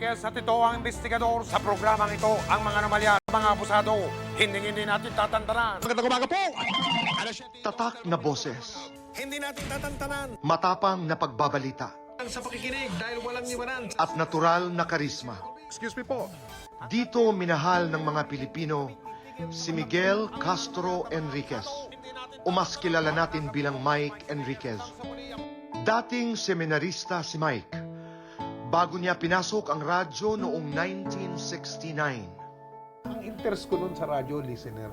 Enriquez at ito ang investigador sa programang ito. Ang mga anomalya, mga abusado, hindi natin tatantanan. Magandang umaga po! Tatak na boses, Hindi natin tatantanan. matapang na pagbabalita, Sa pakikinig dahil walang iwanan. at natural na karisma. Excuse me po. Dito minahal ng mga Pilipino si Miguel Castro Enriquez, o mas kilala natin bilang Mike Enriquez. Dating seminarista si Mike, bago niya pinasok ang radyo noong 1969. Ang interest ko noon sa radyo, listener,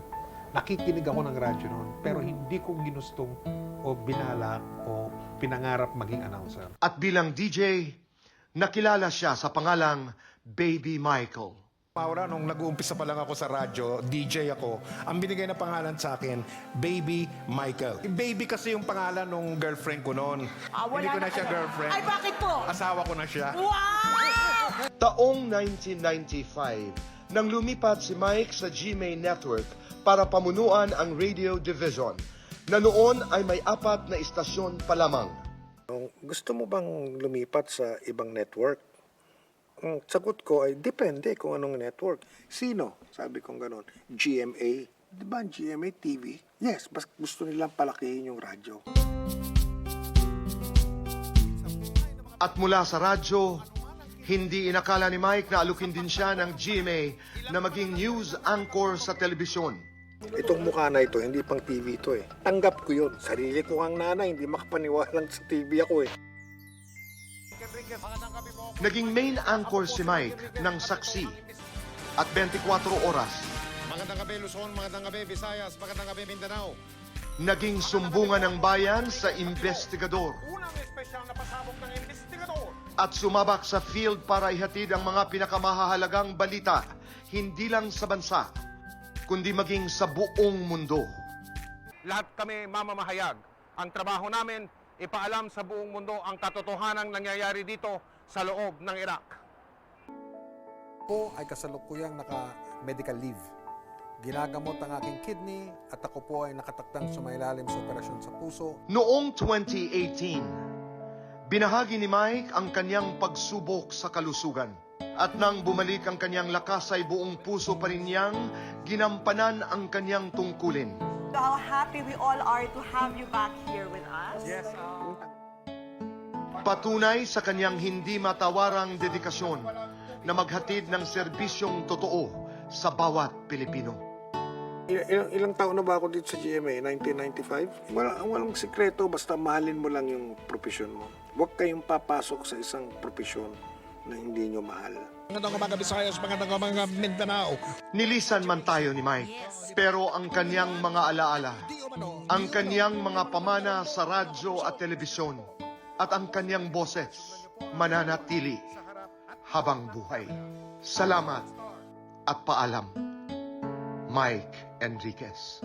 nakikinig ako ng radyo noon, pero hindi ko ginustong o binalak o pinangarap maging announcer. At bilang DJ, nakilala siya sa pangalang Baby Michael. Maura, nung nag-uumpisa pa lang ako sa radyo, DJ ako, ang binigay na pangalan sa akin, Baby Michael. Baby kasi yung pangalan nung girlfriend ko noon. Hindi ko na siya girlfriend. Ay, bakit po? Asawa ko na siya. Wow! Taong 1995, nang lumipat si Mike sa GMA Network para pamunuan ang radio division, na noon ay may 4 na istasyon pa lamang. Gusto mo bang lumipat sa ibang network? Ang sagot ko ay depende kung anong network. Sino? Sabi kong gano'n. GMA. Di ba ang GMA TV? Yes, bas gusto nilang palakihin yung radyo. At mula sa radyo, hindi inakala ni Mike na alukin din siya ng GMA na maging news anchor sa telebisyon. Itong mukha na ito, hindi pang TV ito eh. Tanggap ko yun. Sarili ko ang nanay, hindi makapaniwalang sa TV ako eh. Naging main anchor si Mike ng Saksi at 24 oras. Magandang gabi Luzon, magandang gabi Visayas, magandang gabi Mindanao. Naging sumbungan ng bayan sa investigador Unang espesyal na pasabog ng investigador. at sumabak sa field para ihatid ang mga pinakamahalagang balita, hindi lang sa bansa, kundi maging sa buong mundo. Lahat kami mamamahayag. Ang trabaho namin, ipaalam sa buong mundo ang katotohanang nangyayari dito sa loob ng Iraq. Ako ay kasalukuyang naka-medical leave. Ginagamot ang aking kidney at ako po ay nakatakdang sumailalim sa operasyon sa puso. Noong 2018, binahagi ni Mike ang kanyang pagsubok sa kalusugan. At nang bumalik ang kanyang lakas ay buong puso pa rin niyang ginampanan ang kanyang tungkulin. How happy we all are to have you back here with us. Yes, Patunay sa kanyang hindi matawarang dedikasyon na maghatid ng serbisyong totoo sa bawat Pilipino. Ilang taon na ba ako dito sa GMA? 1995? Walang sikreto, basta mahalin mo lang yung profesyon mo. Huwag kayong papasok sa isang profesyon na hindi nyo mahal. Magandang umaga Visayas, magandang umaga Mindanao. Nilisan man tayo ni Mike, pero ang kanyang mga alaala, ang kanyang mga pamana sa radyo at telebisyon, at ang kanyang boses, mananatili habang buhay. Salamat at paalam, Mike Enriquez.